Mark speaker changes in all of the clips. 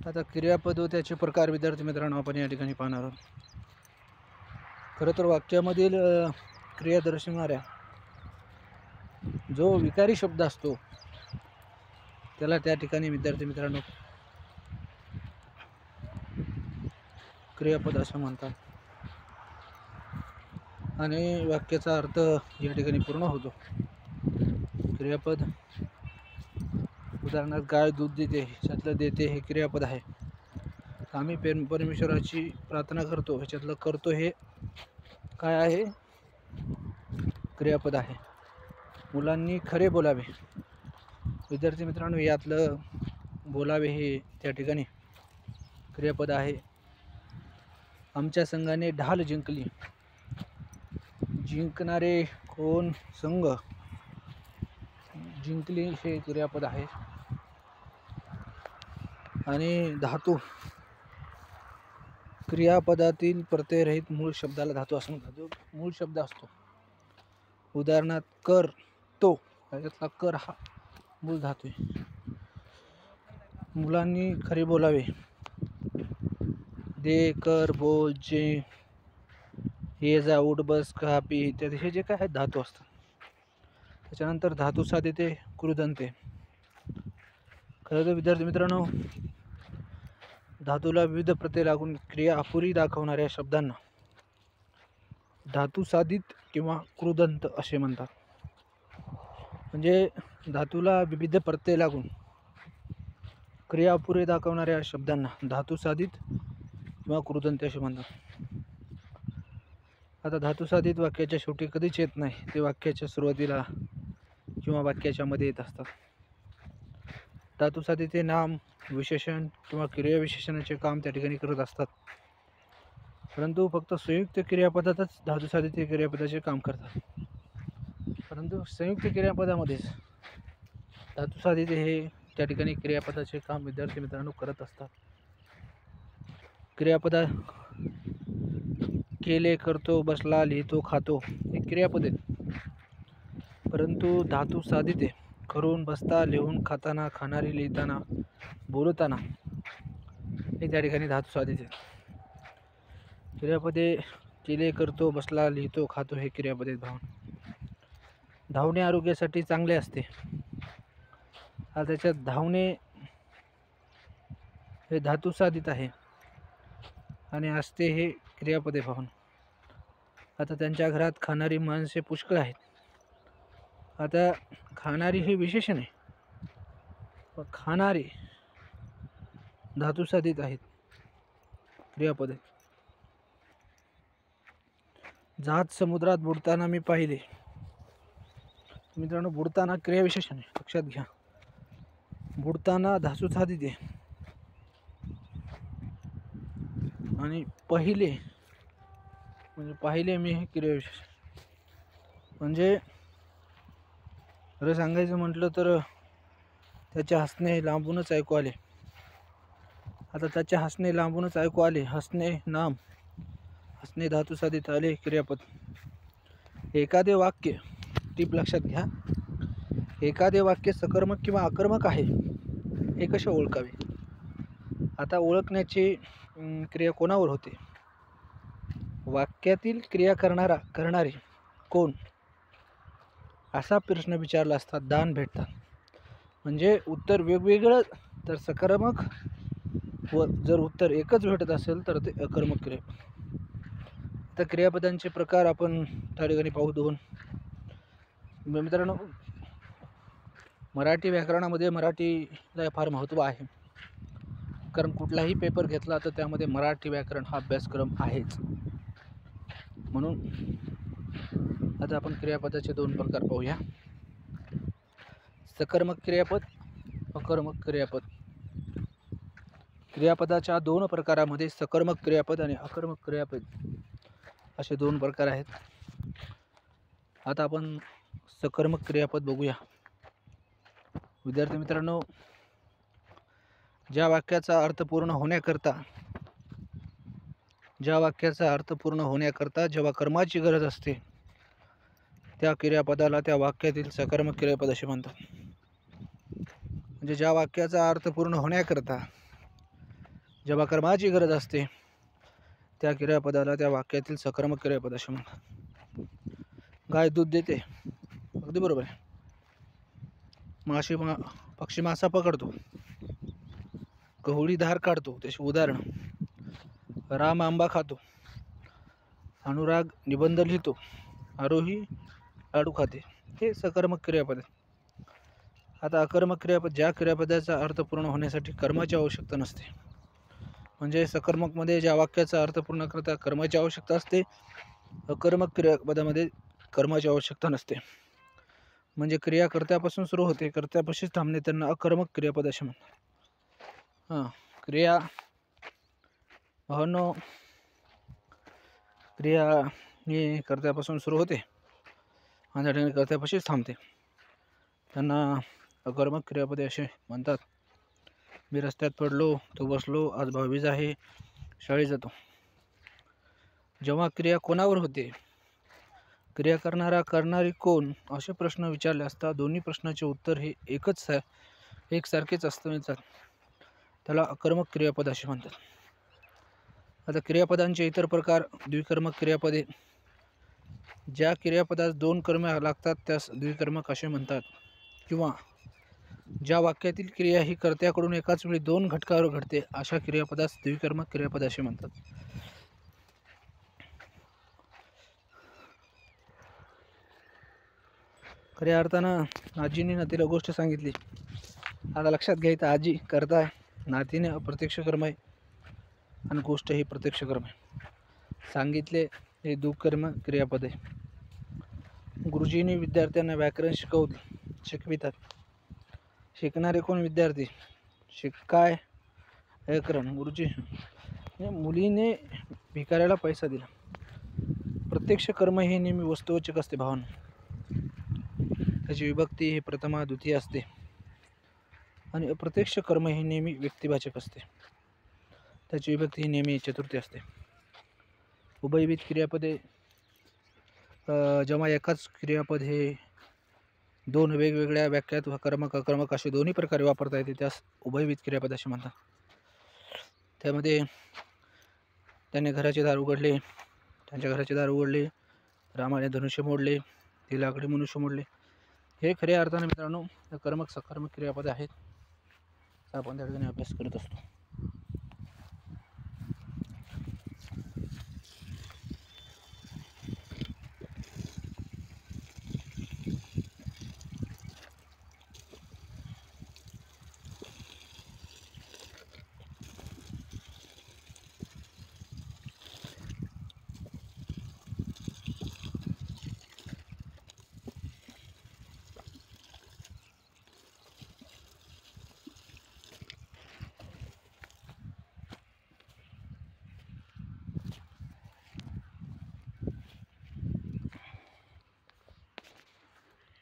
Speaker 1: आता क्रियापद व त्याचे प्रकार विद्यार्थी मित्रांनो आपण या ठिकाणी पाहणार आहोत। खरं तर वाक्यामधील क्रिया दर्शवणाऱ्या जो विकारी शब्द असतो त्याला त्या ठिकाणी विद्यार्थी मित्रांनो क्रियापद असं म्हणतात आणि वाक्याचा अर्थ या ठिकाणी पूर्ण होतो। क्रियापद उदाहरणार्थ गाय दूध देते, ह्याच्यातलं देते हे क्रियापद आहे। आम्ही परमेश्वराची प्रार्थना करतो, ह्याच्यातलं करतो हे काय आहे? क्रियापद आहे। मुलांनी खरे बोलावे, विद्यार्थी मित्रांनो यातलं बोलावे हे त्या ठिकाणी क्रियापद आहे। आमच्या संघाने ढाल जिंकली, जिंकणारे कोण? संघ, जिंकली हे क्रियापद आहे। आणि धातू, क्रियापदातील प्रत्ययरहित मूळ शब्दाला धातू असं म्हणतात। जो मूळ शब्द असतो, उदाहरणार्थ कर तो, याच्यातला कर हा मूळ धातू आहे। मुलांनी खरे बोलावे, दे, कर, बोल, जे, ये, जा, उठ, बस, खा, पी इत्यादी हे जे काय आहेत धातू असतात। त्याच्यानंतर धातू साधिते, कृदंते। खरं तर विद्यार्थी मित्रांनो धातूला विविध प्रत्यय लागून क्रिया अपुरी दाखवणाऱ्या शब्दांना धातू साधित किंवा कृदंत असे म्हणतात। म्हणजे धातूला विविध प्रत्यय लागून क्रिया अपुरी दाखवणाऱ्या शब्दांना धातू साधित किंवा कृदंत असे म्हणतात। आता धातू साधित वाक्याच्या शेवटी कधीच येत नाही, ते वाक्याच्या सुरुवातीला किंवा वाक्याच्या मध्ये येत असतात। धातू साधित हे नाम, विशेषण किंवा क्रियाविशेषणाचे काम त्या ठिकाणी करत असतात, परंतु फक्त संयुक्त क्रियापदातच धातू साधित हे क्रियापदाचे काम करतात। परंतु संयुक्त क्रियापदामध्येच धातू साधित हे त्या ठिकाणी क्रियापदाचे काम विद्यार्थी मित्रांनो करत असतात। क्रियापदा केले, करतो, बसला, लिहितो, खातो हे क्रियापद आहेत, परंतु धातू साधित आहे करून, बसता, लिहून, खाताना, खाणारी, लिहिताना, बोलताना हे त्या ठिकाणी धातू साधित आहे। क्रियापदे केले, करतो, बसला, लिहितो, खातो हे क्रियापद आहेत भावना। धावणे आरोग्यासाठी चांगले असते, आता त्याच्यात धावणे हे धातू साधित आहे आणि असते हे क्रियापद आहे भावना। आता त्यांच्या घरात खाणारी माणसे पुष्कळ आहेत, आता खाणारी हे विशेषण आहे, पण खाणारे धातू साधित आहेत, क्रियापद आहे। जहाज समुद्रात बुडताना मी पाहिले, मित्रांनो बुडताना क्रियाविशेषण आहे, लक्षात घ्या। बुडताना धातू साधित आहे आणि पहिले म्हणजे पाहिले मी हे क्रियाविशेषण। म्हणजे खरं सांगायचं म्हटलं तर त्याचे हसणे लांबूनच ऐकू आले। आता त्याचे हसणे लांबूनच ऐकू आले, हसणे नाम, हसणे धातू साधित आले क्रियापद। एखादे वाक्य, टीप लक्षात घ्या, एखादे वाक्य सकर्मक किंवा आकर्मक आहे हे कसे ओळखावे? आता ओळखण्याची क्रिया कोणावर होते? वाक्यातील क्रिया करणारे कोण असा प्रश्न विचारला असता दान भेटतात। म्हणजे उत्तर वेगवेगळं तर सकर्मक, व जर उत्तर एकच भेटत असेल तर ते अकर्मक क्रियापद। आता क्रियापदांचे प्रकार आपण त्या ठिकाणी पाहू दोन। मित्रांनो मराठी व्याकरणामध्ये मराठीला फार महत्त्व आहे, कारण कुठलाही पेपर घेतला तर त्यामध्ये मराठी व्याकरण हा अभ्यासक्रम आहेच। म्हणून आता आपण क्रियापदाचे दोन प्रकार पाहूया, सकर्मक क्रियापद, अकर्मक क्रियापद। क्रियापदाच्या दोन प्रकारामध्ये सकर्मक क्रियापद आणि अकर्मक क्रियापद असे दोन प्रकार आहेत। आता आपण सकर्मक क्रियापद बघूया। विद्यार्थी मित्रांनो ज्या वाक्याचा अर्थ पूर्ण होण्याकरता जेव्हा कर्माची गरज असते त्या क्रियापदाला त्या वाक्यातील सकर्मक क्रियापद असे म्हणतात। म्हणजे ज्या वाक्याचा अर्थ पूर्ण होण्याकरता जेव्हा कर्माची गरज असते त्या क्रियापदाला त्या वाक्यातील सकर्मक क्रियापद असे म्हणतात. गाय दूध देते, अगदी बरोबर आहे. पक्षी मासा पकडतो, गहुळी धार काढतो, त्याचे उदाहरण. राम आंबा खातो, अनुराग निबंध लिहितो, आरोही लाडू खाते. हे सकर्मक क्रियापद आहे. आता अकर्मक क्रियापद, ज्या क्रियापदाचा अर्थ पूर्ण होण्यासाठी कर्माची आवश्यकता नसते. म्हणजे सकर्मकमध्ये ज्या वाक्याचा अर्थ पूर्ण करता कर्माची आवश्यकता असते, अकर्मक क्रियापदामध्ये कर्माची आवश्यकता नसते. म्हणजे क्रिया कर्त्यापासून सुरू होते, कर्त्यापाशीच थांबणे, त्यांना अकर्मक क्रियापद असे म्हणतात. क्रिया भावनो, क्रिया ही कर्त्यापासून सुरू होते आणि त्या ठिकाणी कर्त्यापाशीच थांबते, त्यांना अकर्मक क्रियापदे असे म्हणतात. मी रस्त्यात पडलो, तो बसलो, आज भाऊबीज आहे, शाळेत जातो. जेव्हा क्रिया कोणावर होते, क्रिया करणारा, करणारी कोण, असे प्रश्न विचारले असता दोन्ही प्रश्नाचे उत्तर हे एकसारखेच असतं, त्याला अकर्मक क्रियापद असे म्हणतात. आता क्रियापदांचे इतर प्रकार. द्विकर्मक क्रियापदे, ज्या क्रियापदास दोन कर्मे लागतात त्यास द्विकर्मक असे म्हणतात. किंवा ज्या वाक्यातील क्रिया ही कर्त्याकडून एकाच वेळी दोन घटकावर घडते अशा क्रियापदास द्विकर्मक क्रियापद असे म्हणतात. खऱ्या अर्थानं आजीने नातीला गोष्ट सांगितली. आता लक्षात घ्यायचं, आजी करता आहे, नातीने अप्रत्यक्ष कर्म आहे आणि गोष्ट ही प्रत्यक्ष कर्म आहे. सांगितले हे दुःकर्म क्रियापद आहे. गुरुजींनी विद्यार्थ्यांना व्याकरण शिकवितात. शिकणारे कोण? विद्यार्थी. शिकाय व्याकरण गुरुजी. मुलीने भिकाऱ्याला पैसा दिला. प्रत्यक्ष कर्म हे नेहमी वस्तुवाचक असते भावना. त्याची विभक्ती ही प्रथमा द्वितीय असते आणि अप्रत्यक्ष कर्म हे नेहमी व्यक्तिवाचक असते. त्याची विभक्ती ही नेहमी चतुर्थी असते. उभयविध क्रियापदे, जेव्हा एकाच क्रियापद हे दोन वेगवेगळ्या वाक्यात कर्मक अकर्मक असे दोन्ही प्रकारे वापरता येते त्यास उभयविध क्रियापद असे म्हणतात. त्यामध्ये त्याने घराचे दार उघडले, त्यांच्या घराचे दार उघडले, रामाने धनुष्य मोडले, ती लाकडी मनुष्य मोडले. हे खऱ्या अर्थाने मित्रांनो कर्मक सकर्मक क्रियापद आहेत. आपण त्या ठिकाणी अभ्यास करत असतो.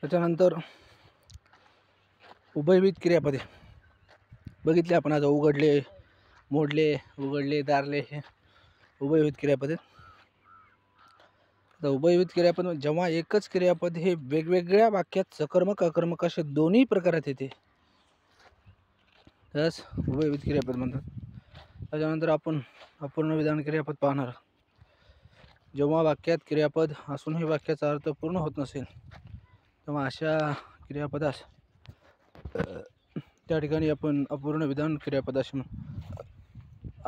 Speaker 1: त्याच्यानंतर उभयविध क्रियापदे बघितले आपण. आज उघडले, मोडले, उघडले, दारले, हे उभयविध क्रियापदे. आता उभयविध क्रियापद जेव्हा एकच क्रियापद हे वेगवेगळ्या वाक्यात सकर्मक अकर्मक असे दोन्ही प्रकारात येते त्यास उभयविध क्रियापद म्हणतात. त्याच्यानंतर आपण अपूर्ण विधान क्रियापद पाहणार. जेव्हा वाक्यात क्रियापद असूनही वाक्याचा अर्थ पूर्ण होत नसेल तेव्हा अशा क्रियापदास त्या ठिकाणी आपण अपूर्ण विधान क्रियापद असे म्हणतो.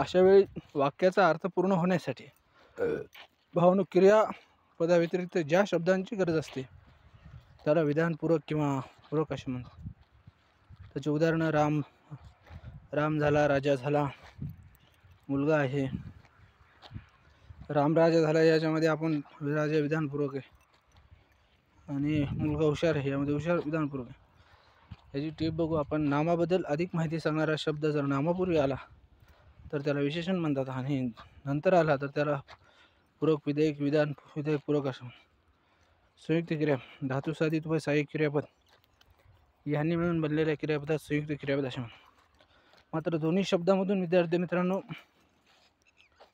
Speaker 1: अशा वेळी वाक्याचा अर्थ पूर्ण होण्यासाठी भावनिक क्रियापदाव्यतिरिक्त ज्या शब्दांची गरज असते त्याला विधानपूरक किंवा पूरक असे म्हणतात. त्याचे उदाहरण राम झाला, राजा झाला, मुलगा आहे. राम राजा झाला याच्यामध्ये आपण राजा विधानपूर्वक आहे आणि मुलगा हुशार आहे यामध्ये हुशार विधानपूर्वक आहे. याची टीप बघू आपण. नामाबद्दल अधिक माहिती सांगणारा शब्द जर नामापूर्वी आला तर त्याला विशेषण म्हणतात आणि नंतर आला तर त्याला पूरक विधेयक विधान विधेयक पूरक असं. संयुक्त क्रिया, धातू साधित व सहाय्यक क्रियापद यांनी मिळून बनलेल्या क्रियापदात संयुक्त क्रियापद असे म्हणतात. मात्र दोन्ही शब्दांमधून विद्यार्थी मित्रांनो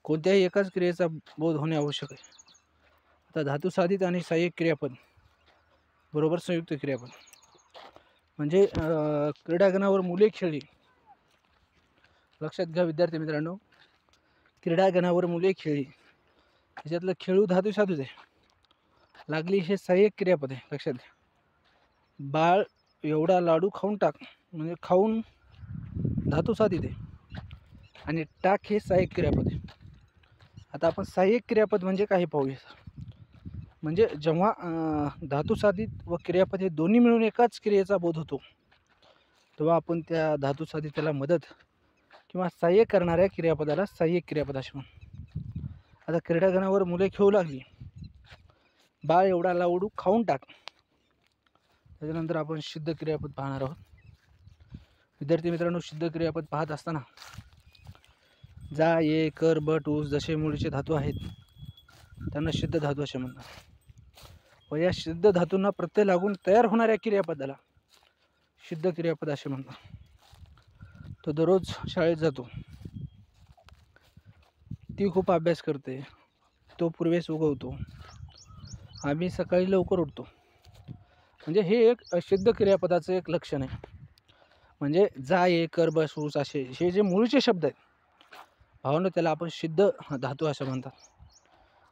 Speaker 1: कोणत्याही एकाच क्रियेचा बोध होणे आवश्यक आहे. आता धातू साधित आणि सहाय्यक क्रियापद बरोबर संयुक्त क्रियापद म्हणजे क्रीडांगणावर मुले खेळली, लक्षात घ्या विद्यार्थी मित्रांनो, क्रीडागणावर मुले खेळली, त्याच्यातलं खेळू धातू साधूच आहे. लागली हे सहाय्यक क्रियापद आहे. लक्षात घ्या. बाळ एवढा लाडू खाऊन टाक म्हणजे खाऊन धातू साधित आहे आणि टाक हे सहाय्यक क्रियापद आहे. आता आपण सहाय्यक क्रियापद म्हणजे काही पाहूया. म्हणजे जेव्हा धातू साधित व क्रियापद हे दोन्ही मिळून एकाच क्रियेचा बोध होतो तेव्हा आपण त्या धातू साधिताला मदत किंवा सहाय्य करणाऱ्या क्रियापदाला सहाय्यक क्रियापद असे म्हणतात. आता क्रीडागणावर मुले खेळू लागली, बाळ एवढा लाडू खाऊन टाक. त्याच्यानंतर आपण सिद्ध क्रियापद पाहणार आहोत. विद्यार्थी मित्रांनो, सिद्ध क्रियापद पाहत असताना जा, ये, कर, बट, ऊस जसे मूळचे धातू आहेत त्यांना सिद्ध धातू असे म्हणतात. व या सिद्ध धातूंना प्रत्यय लागून तयार होणाऱ्या क्रियापदाला सिद्ध क्रियापद असे म्हणतात. तो दररोज शाळेत जातो, ती खूप अभ्यास करते, तो पूर्वेस उगवतो, आम्ही सकाळी लवकर उठतो. म्हणजे हे एक सिद्ध क्रियापदाचं एक लक्षण आहे. म्हणजे जा, ये, कर, बस, ऊस असे हे जे मूळचे शब्द आहेत भावना त्याला आपण सिद्ध धातू असं म्हणतात.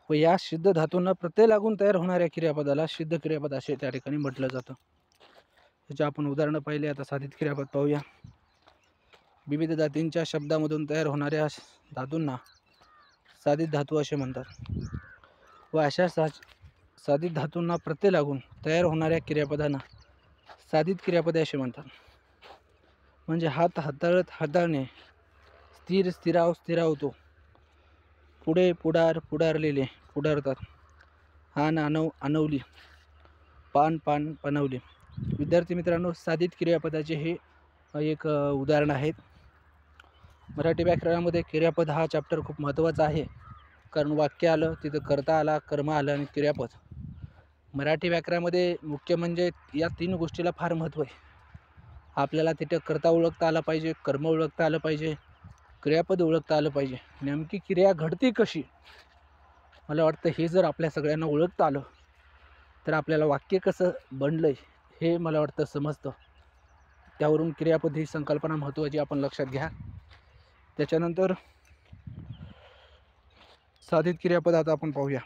Speaker 1: व या सिद्ध धातूंना प्रत्यय लागून तयार होणाऱ्या क्रियापदाला सिद्ध क्रियापद असे त्या ठिकाणी म्हटलं जातं. त्याचे आपण उदाहरणं पाहिले. आता साधित क्रियापद पाहूया. विविध जातींच्या शब्दामधून तयार होणाऱ्या धातूंना साधित धातू असे म्हणतात. व अशा साधित धातूंना प्रत्यय लागून तयार होणाऱ्या क्रियापदांना साधित क्रियापदे असे म्हणतात. म्हणजे हात हाताळत हाताळणे, स्थिर स्थिराव स्थिरावतो, पुढे पुढार पुढारलेले पुढारतात, आण आणव आणवली, पान पान पानवले. विद्यार्थी मित्रांनो, साधित क्रियापदाचे हे एक उदाहरण आहेत. मराठी व्याकरणामध्ये क्रियापद हा चॅप्टर खूप महत्त्वाचा आहे. कारण वाक्य आलं तिथं कर्ता आला, कर्म आलं आणि क्रियापद. मराठी व्याकरणामध्ये मुख्य म्हणजे या 3 गोष्टीला फार महत्त्व आहे. आपल्याला तिथं कर्ता ओळखता आला पाहिजे, कर्म ओळखता आलं पाहिजे, क्रियापद ओळखता आलं पाहिजे. नेमकी क्रिया घडते कशी, मला वाटतं हे जर आपल्या सगळ्यांना ओळखता आलं तर आपल्याला वाक्य कसं बनलं आहे हे मला वाटतं समजतं. त्यावरून क्रियापद ही संकल्पना महत्त्वाची आपण लक्षात घ्या. त्याच्यानंतर साधित क्रियापद आता आपण पाहूया.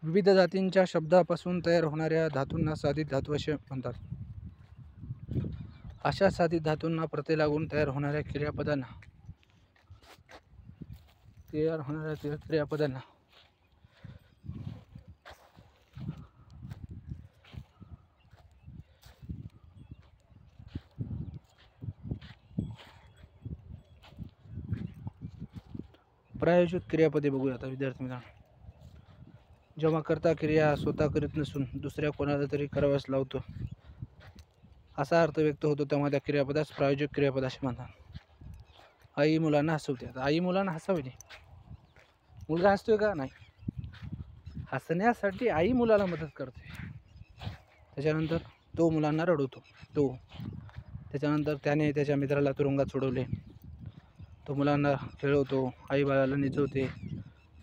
Speaker 1: विविध जातींच्या शब्दापासून तयार होणाऱ्या धातूंना साधित धातू असे म्हणतात. अशा साधित धातूंना प्रत्यय लागून तयार होणाऱ्या क्रियापदांना प्रायोजित क्रियापदे बघूया. आता विद्यार्थी मित्रांनो, जेव्हा कर्ता क्रिया स्वतः करीत नसून दुसऱ्या कोणाला तरी कराव्यास लावतो असा अर्थ व्यक्त होतो तेव्हा त्या क्रियापदास प्रायोजक क्रियापद असे म्हणतात. आई मुलांना हसवते. आता आई मुलांना हसवते, मुलगा हसतोय का? नाही. हसण्यासाठी आई मुलाला मदत करते. त्याच्यानंतर तो मुलांना रडवतो. त्याच्यानंतर त्याने त्याच्या मित्राला तुरुंगात सोडवले. तो मुलांना खेळवतो, आई बाळाला निजवते,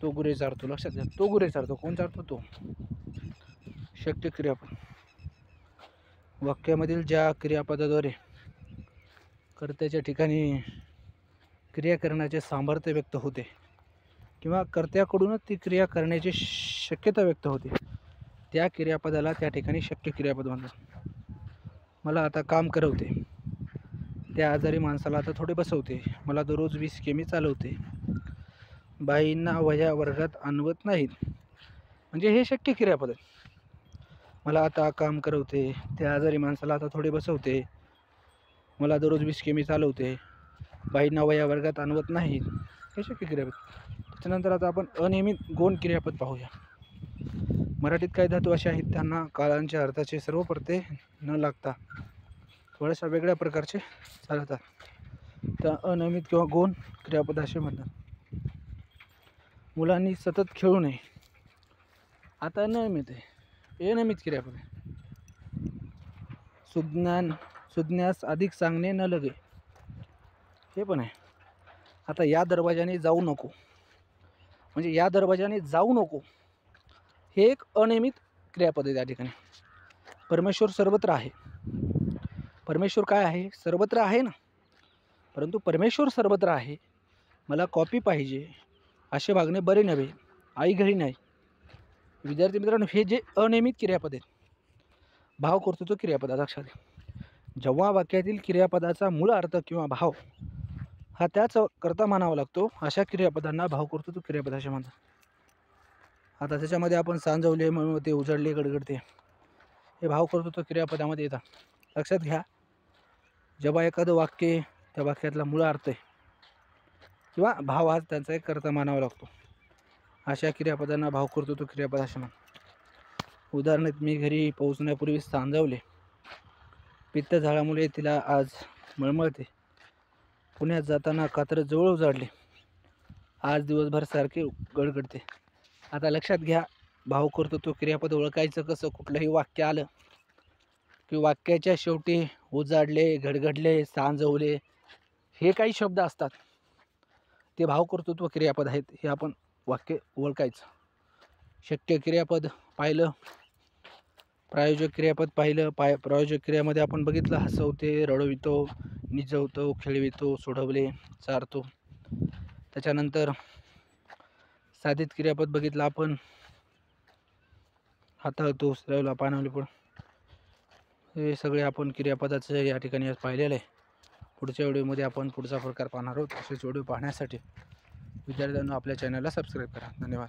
Speaker 1: तो गुरे चारतो. लक्षात घ्या, तो गुरे चारतो. कोण चारतो? तो. शक्य क्रियापद. वाक्यामधील ज्या क्रियापदाद्वारे कर्त्याच्या ठिकाणी क्रिया करण्याचे सामर्थ्य व्यक्त होते किंवा कर्त्याकडूनच ती क्रिया करण्याची शक्यता व्यक्त होते त्या क्रियापदाला त्या ठिकाणी शक्य क्रियापद म्हणतात. मला आता काम करवते, त्या आजारी माणसाला आता थोडे बसवते, मला दररोज 20 किमी चालवते, बाईंना वह्या वर्गात आणवत नाहीत. म्हणजे हे शक्य क्रियापद आहे. मला आता काम करवते, त्या आजारी माणसाला आता थोडे बसवते, मला दररोज 20 किमी चालवते, बाईंना वह्या वर्गात आणवत नाहीत. हे शक्य क्रियापद. त्याच्यानंतर आता आपण अनियमित गौण क्रियापद पाहूया. मराठीत काही धातू असे आहेत त्यांना काळांच्या अर्थाचे सर्व प्रत्यय न लागता थोड्याशा वेगळ्या प्रकारचे चालतात. त्या अनियमित किंवा गौण क्रियापद असे म्हणतात. मुलांनी सतत खेळू नये. आता नियमित आहे, अनियमित क्रियापद आहे. सुज्ञास अधिक सांगणे न लगे, हे पण आहे. आता या दरवाजाने जाऊ नको, म्हणजे या दरवाजाने जाऊ नको, हे एक अनियमित क्रियापद आहे त्या ठिकाणी. परमेश्वर सर्वत्र आहे. परमेश्वर काय आहे? सर्वत्र आहे ना. परंतु परमेश्वर सर्वत्र आहे, मला कॉपी पाहिजे असे वागणे बरे नव्हे. आई घरी नाही. विद्यार्थी मित्रांनो, हे जे अनियमित क्रियापद आहेत, भाव कर्तृत्व क्रियापद लक्षात घ्या. जेव्हा वाक्यातील क्रियापदाचा मूळ अर्थ किंवा भाव हा त्याच करता मानावा लागतो, अशा क्रियापदांना भाव कर्तृत्व क्रियापद असे म्हणतात. आता त्याच्यामध्ये आपण सांजवले, मळमळते, उजळले, गडगडते हे भाव कर्तृत्व क्रियापदामध्ये येतात. लक्षात घ्या, जेव्हा एखादं वाक्य त्या वाक्यातला मूळ अर्थ आहे किंवा भाव हा त्यांचा एक करता मानावा लागतो, अशा क्रियापदांना भाव कर्तृत्व क्रियापद असे म्हणतात. उदाहरणार्थ, मी घरी पोहोचण्यापूर्वी सांजावले. पित्त झाल्यामुळे तिला आज मळमळते. पुण्यात जाताना कात्र जवळ उजाडले. आज दिवसभर सारखे गडगडते. आता लक्षात घ्या, भाव कर्तृत्व क्रियापद ओळखायचं कसं? कुठलंही वाक्य आलं की वाक्याच्या शेवटी उजाडले, गडगडले, सांजवले हे काही शब्द असतात, ते भाव कर्तृत्व क्रियापद आहेत. हे आपण वाक्य ओळखायचं. शक्य क्रियापद पाहिलं, प्रायोजक क्रियापद पाहिलं. प्रायोजक क्रियामध्ये आपण बघितलं, हसवते, रडवितो, निजवतो, खेळवितो, सोडवले, चारतो. त्याच्यानंतर साधित क्रियापद बघितलं आपण, हाताळतो, सरवला, पाणवले. पण हे सगळे आपण क्रियापदाचं या ठिकाणी पाहिलेलं आहे. पुढच्या व्हिडिओमध्ये आपण पुढचा प्रकार पाहणार आहोत. असेच व्हिडिओ पाहण्यासाठी विद्यार्थ्यांना आपल्या चॅनलला सबस्क्राईब करा. धन्यवाद.